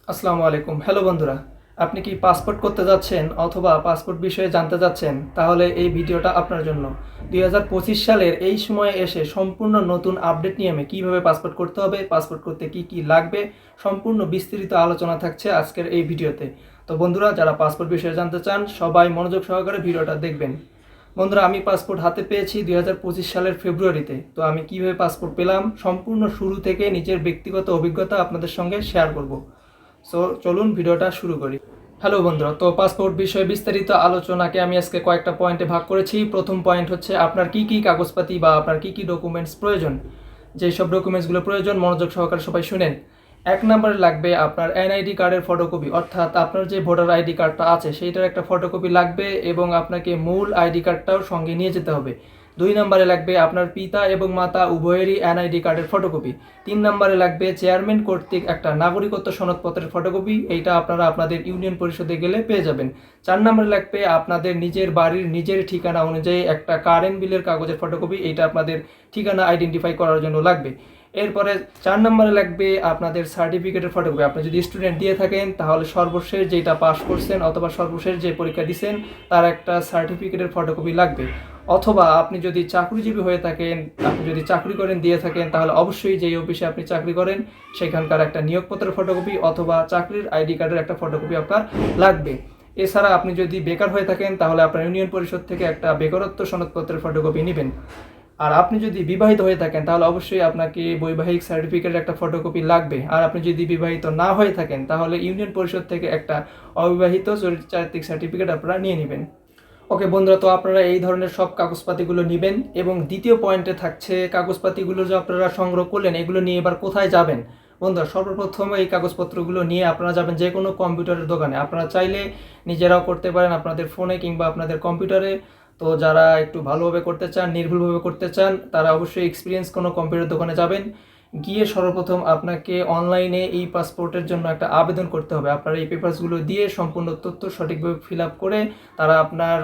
আসসালামু আলাইকুম। হ্যালো বন্ধুরা, আপনি কি পাসপোর্ট করতে যাচ্ছেন অথবা পাসপোর্ট বিষয়ে জানতে যাচ্ছেন? তাহলে এই ভিডিওটা আপনার জন্য। 2025 সালের এই সময়ে এসে সম্পূর্ণ নতুন আপডেট নিয়ে আমি কীভাবে পাসপোর্ট করতে হবে, পাসপোর্ট করতে কি কি লাগবে, সম্পূর্ণ বিস্তৃত আলোচনা থাকছে আজকের এই ভিডিওতে। তো বন্ধুরা, যারা পাসপোর্ট বিষয়ে জানতে চান সবাই মনোযোগ সহকারে ভিডিওটা দেখবেন। বন্ধুরা, আমি পাসপোর্ট হাতে পেয়েছি 2025 সালের ফেব্রুয়ারিতে। তো আমি কিভাবে পাসপোর্ট পেলাম সম্পূর্ণ শুরু থেকে নিজের ব্যক্তিগত অভিজ্ঞতা আপনাদের সঙ্গে শেয়ার করব। সো চলুন ভিডিওটা শুরু করি। হ্যালো বন্ধুরা, তো পাসপোর্ট বিষয়ে বিস্তারিত আলোচনাকে আমি আজকে কয়েকটা পয়েন্টে ভাগ করেছি। প্রথম পয়েন্ট হচ্ছে আপনার কি কি কাগজপাতি বা আপনার কি কি ডকুমেন্টস প্রয়োজন। যেই সব ডকুমেন্টসগুলো প্রয়োজন মনোযোগ সহকারে সবাই শুনেন। এক নম্বরে লাগবে আপনার এনআইডি কার্ডের ফটোকপি, অর্থাৎ আপনার যে ভোটার আইডি কার্ডটা আছে সেইটার একটা ফটোকপি লাগবে এবং আপনাকে মূল আইডি কার্ডটাও সঙ্গে নিয়ে যেতে হবে। দুই নম্বরে লাগবে আপনার পিতা এবং মাতা উভয়েরই এনআইডি কার্ডের ফটোকপি। তিন নম্বরে লাগবে চেয়ারম্যান কর্তৃক একটা নাগরিকত্ব সনদপত্রের ফটোকপি, এইটা আপনারা আপনাদের ইউনিয়ন পরিষদে গেলে পেয়ে যাবেন। চার নম্বরে লাগবে আপনাদের নিজের বাড়ির নিজের ঠিকানা অনুযায়ী একটা কারেন্ট বিলের কাগজের ফটোকপি, এইটা আপনাদের ঠিকানা আইডেন্টিফাই করার জন্য লাগবে। এরপরে চার নম্বরে লাগবে আপনাদের সার্টিফিকেটের ফটোকপি। আপনি যদি স্টুডেন্ট দিয়ে থাকেন তাহলে সর্বশেষ যেটা পাস করছেন অথবা সর্বশেষ যে পরীক্ষা দিচ্ছেন তার একটা সার্টিফিকেটের ফটোকপি লাগবে। অথবা আপনি যদি চাকরিজীবী হয়ে থাকেন, আপনি যদি চাকরি করেন দিয়ে থাকেন তাহলে অবশ্যই যেই অফিসে আপনি চাকরি করেন সেখানকার একটা নিয়োগপত্রের ফটোকপি অথবা চাকরির আইডি কার্ডের একটা ফটোকপি আপনার লাগবে। এছাড়া আপনি যদি বেকার হয়ে থাকেন তাহলে আপনার ইউনিয়ন পরিষদ থেকে একটা বেকারত্ব সনদপত্রের ফটোকপি নেবেন। আর আপনি যদি বিবাহিত হয়ে থাকেন তাহলে অবশ্যই আপনাকে বৈবাহিক সার্টিফিকেটের একটা ফটোকপি লাগবে। আর আপনি যদি বিবাহিত না হয়ে থাকেন তাহলে ইউনিয়ন পরিষদ থেকে একটা অবিবাহিত চারিত্রিক সার্টিফিকেট আপনারা নিয়ে নেবেন। ওকে বন্ধুরা, তো আপনারা এই ধরনের সব কাগজপাতিগুলো নেবেন এবং দ্বিতীয় পয়েন্টে থাকছে কাগজপাতিগুলো যে আপনারা সংগ্রহ করলেন এগুলো নিয়ে এবার কোথায় যাবেন। বন্ধুরা, সর্বপ্রথম এই কাগজপত্রগুলো নিয়ে আপনারা যাবেন যে কোনো কম্পিউটারের দোকানে। আপনারা চাইলে নিজেরাও করতে পারেন আপনাদের ফোনে কিংবা আপনাদের কম্পিউটারে। তো যারা একটু ভালোভাবে করতে চান, নির্ভুলভাবে করতে চান, তারা অবশ্যই এক্সপিরিয়েন্স কোনো কম্পিউটার দোকানে যাবেন। গিয়ে সর্বপ্রথম আপনাকে অনলাইনে এই পাসপোর্টের জন্য একটা আবেদন করতে হবে। আপনার এই পেপারসগুলো দিয়ে সম্পূর্ণ তথ্য সঠিকভাবে ফিল আপ করে তারা আপনার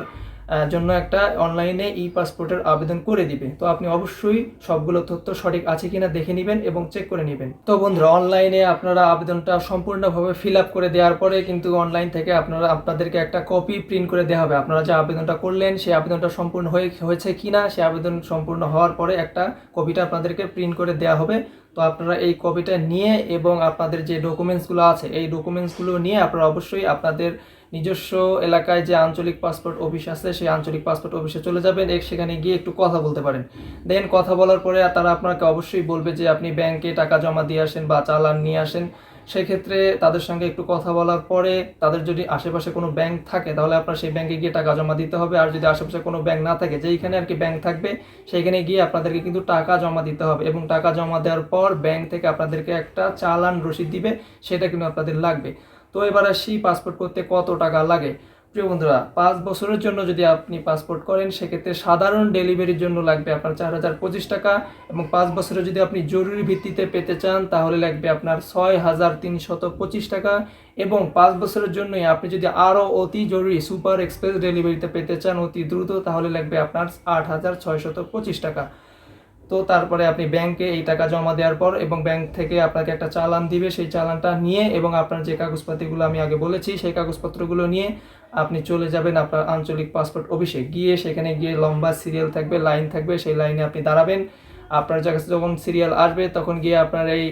জন্য একটা অনলাইনে ই পাসপোর্টের আবেদন করে দিবে। তো আপনি অবশ্যই সবগুলো তথ্য সঠিক আছে কিনা দেখে নেবেন এবং চেক করে নেবেন। তো বন্ধুরা, অনলাইনে আপনারা আবেদনটা সম্পূর্ণভাবে ফিল আপ করে দেওয়ার পরে কিন্তু অনলাইন থেকে আপনাদেরকে একটা কপি প্রিন্ট করে দেওয়া হবে। আপনারা যে আবেদনটা করলেন সেই আবেদনটা সম্পূর্ণ হয়েছে কিনা, সেই আবেদন সম্পূর্ণ হওয়ার পরে একটা কপিটা আপনাদেরকে প্রিন্ট করে দেওয়া হবে। তো আপনারা এই কপিটা নিয়ে এবং আপনাদের যে ডকুমেন্টসগুলো আছে এই ডকুমেন্টসগুলো নিয়ে আপনারা অবশ্যই আপনাদের নিজস্ব এলাকায় যে আঞ্চলিক পাসপোর্ট অফিস আছে সেই আঞ্চলিক পাসপোর্ট অফিসে চলে যাবেন। সেখানে গিয়ে একটু কথা বলতে পারেন। দেন কথা বলার পরে তারা আপনাকে অবশ্যই বলবে যে আপনি ব্যাংকে টাকা জমা দিয়ে আসেন বা চালান নিয়ে আসেন। সেক্ষেত্রে তাদের সঙ্গে একটু কথা বলার পরে তাদের যদি আশেপাশে কোনো ব্যাংক থাকে তাহলে আপনার সেই ব্যাংকে গিয়ে টাকা জমা দিতে হবে। আর যদি আশেপাশে কোনো ব্যাংক না থাকে, যেইখানে আর কি ব্যাংক থাকবে সেইখানে গিয়ে আপনাদেরকে কিন্তু টাকা জমা দিতে হবে এবং টাকা জমা দেওয়ার পর ব্যাংক থেকে আপনাদেরকে একটা চালান রসিদ দিবে, সেটা কিন্তু আপনাদের লাগবে। তো এবার আসি পাসপোর্ট করতে কত টাকা লাগে। প্রিয় বন্ধুরা, 5 বছরের জন্য যদি আপনি পাসপোর্ট করেন সেক্ষেত্রে সাধারণ ডেলিভারির জন্য লাগবে আপনার 4,025 টাকা এবং 5 বছরে যদি আপনি জরুরি ভিত্তিতে পেতে চান তাহলে লাগবে আপনার 6,325 টাকা এবং 5 বছরের জন্যই আপনি যদি আরও অতি জরুরি সুপার এক্সপ্রেস ডেলিভারিতে পেতে চান অতি দ্রুত তাহলে লাগবে আপনার 8,625 টাকা। তো তারপরে আপনি ব্যাংকে এই টাকা জমা দেওয়ার পর এবং ব্যাংক থেকে আপনাকে একটা চালান দিবে, সেই চালানটা নিয়ে এবং আপনার যে কাগজপাতিগুলো আমি আগে বলেছি সেই কাগজপত্রগুলো নিয়ে আপনি চলে যাবেন আপনার আঞ্চলিক পাসপোর্ট অফিসে। গিয়ে সেখানে গিয়ে লম্বা সিরিয়াল থাকবে, লাইন থাকবে, সেই লাইনে আপনি দাঁড়াবেন। আপনার কাছে যখন সিরিয়াল আসবে তখন গিয়ে আপনার এই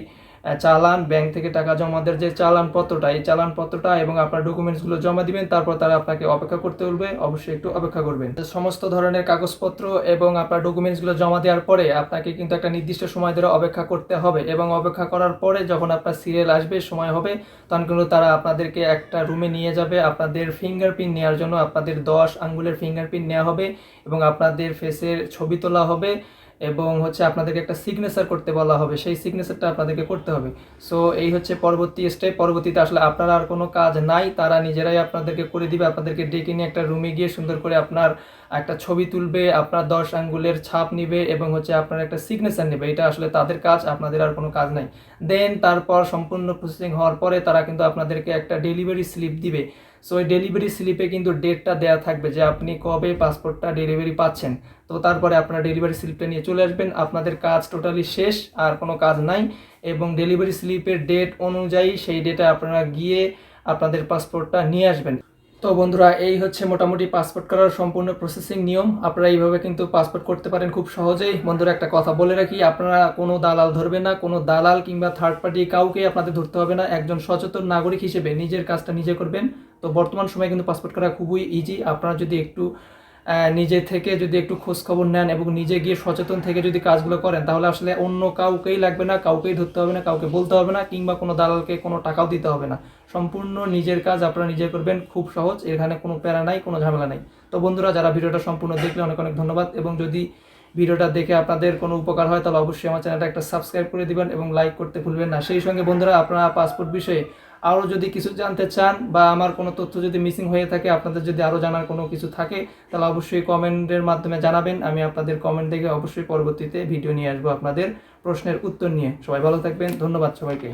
চালান, ব্যাংক থেকে টাকা জমা দেওয়ার যে চালানপত্রটা, এই চালানপত্রটা এবং আপনার ডকুমেন্টসগুলো জমা দিবেন। তারপর তারা আপনাকে অপেক্ষা করতে বলবে, অবশ্যই একটু অপেক্ষা করবেন। সমস্ত ধরনের কাগজপত্র এবং আপনার ডকুমেন্টসগুলো জমা দেওয়ার পরে আপনাকে কিন্তু একটা নির্দিষ্ট সময় ধরে অপেক্ষা করতে হবে এবং অপেক্ষা করার পরে যখন আপনার সিরিয়াল আসবে, সময় হবে, তখন কিন্তু তারা আপনাদেরকে একটা রুমে নিয়ে যাবে আপনাদের ফিঙ্গারপ্রিন্ট নেওয়ার জন্য। আপনাদের 10 আঙ্গুলের ফিঙ্গারপ্রিন্ট নেওয়া হবে এবং আপনাদের ফেসের ছবি তোলা হবে এবং আপনাদেরকে একটা সিগনেচার করতে বলা হবে, সেই সিগনেচারটা আপনাদেরকে করতে হবে। সো এই হচ্ছে পরবর্তী স্টেপ। পরবর্তীতে আসলে আপনার আর কোনো কাজ নাই, তারা নিজেরাই আপনাদেরকে করে দিবে। আপনাদেরকে ডেকে নিয়ে একটা রুমে গিয়ে সুন্দর করে আপনার একটা ছবি তুলবে, আপনার 10 আঙ্গুলের ছাপ নিবে এবং আপনার একটা সিগনেচার নেবে। এটা আসলে তাদের কাজ, আপনাদের আর কোনো কাজ নাই। দেন তারপর সম্পূর্ণ প্রসেসিং হওয়ার পরে তারা কিন্তু আপনাদেরকে একটা ডেলিভারি স্লিপ দিবে। সো ওই ডেলিভারি স্লিপে কিন্তু ডেটটা দেওয়া থাকবে যে আপনি কবে পাসপোর্টটা ডেলিভারি পাচ্ছেন। তো তারপরে আপনারা ডেলিভারি স্লিপটা নিয়ে চলে আসবেন, আপনাদের কাজ টোটালি শেষ, আর কোনো কাজ নাই। এবং ডেলিভারি স্লিপের ডেট অনুযায়ী সেই ডেটে আপনারা গিয়ে আপনাদের পাসপোর্টটা নিয়ে আসবেন। তো বন্ধুরা, এই হচ্ছে মোটামুটি পাসপোর্ট করার সম্পূর্ণ প্রসেসিং নিয়ম। আপনারা এইভাবে কিন্তু পাসপোর্ট করতে পারেন খুব সহজেই। বন্ধুরা, একটা কথা বলে রাখি, আপনারা কোনো দালাল ধরবেন না, কোনো দালাল কিংবা থার্ড পার্টি কাউকে আপনাদের ধরতে হবে না। একজন সচেতন নাগরিক হিসেবে নিজের কাজটা নিজে করবেন। তো বর্তমান সময়ে কিন্তু পাসপোর্ট করা খুবই ইজি। আপনারা যদি একটু নিজে থেকে যদি একটু খোঁজ খবর নেন এবং নিজে গিয়ে সচেতন থেকে যদি কাজগুলো করেন, তাহলে আসলে অন্য কাউকেই লাগবে না, কাউকেই ধরতে হবে না, কাউকে বলতে হবে না, কিংবা কোনো দালালকে কোনো টাকাও দিতে হবে না। সম্পূর্ণ নিজের কাজ আপনারা নিজে করবেন, খুব সহজ, এখানে কোনো প্যারা নাই, কোনো ঝামেলা নাই। তো বন্ধুরা, যারা ভিডিওটা সম্পূর্ণ দেখলে অনেক অনেক ধন্যবাদ। এবং যদি ভিডিওটা দেখে আপনাদের কোনো উপকার হয় তাহলে অবশ্যই আমার চ্যানেলটা একটা সাবস্ক্রাইব করে দিবেন এবং লাইক করতে ভুলবেন না। সেই সঙ্গে বন্ধুরা, আপনারা পাসপোর্ট বিষয়ে আরও যদি কিছু জানতে চান বা আমার কোনো তথ্য যদি মিসিং হয়ে থাকে, আপনাদের যদি আরও জানার কোনো কিছু থাকে, তাহলে অবশ্যই কমেন্টের মাধ্যমে জানাবেন। আমি আপনাদের কমেন্ট দেখে অবশ্যই পরবর্তীতে ভিডিও নিয়ে আসবো আপনাদের প্রশ্নের উত্তর নিয়ে। সবাই ভালো থাকবেন, ধন্যবাদ সবাইকে।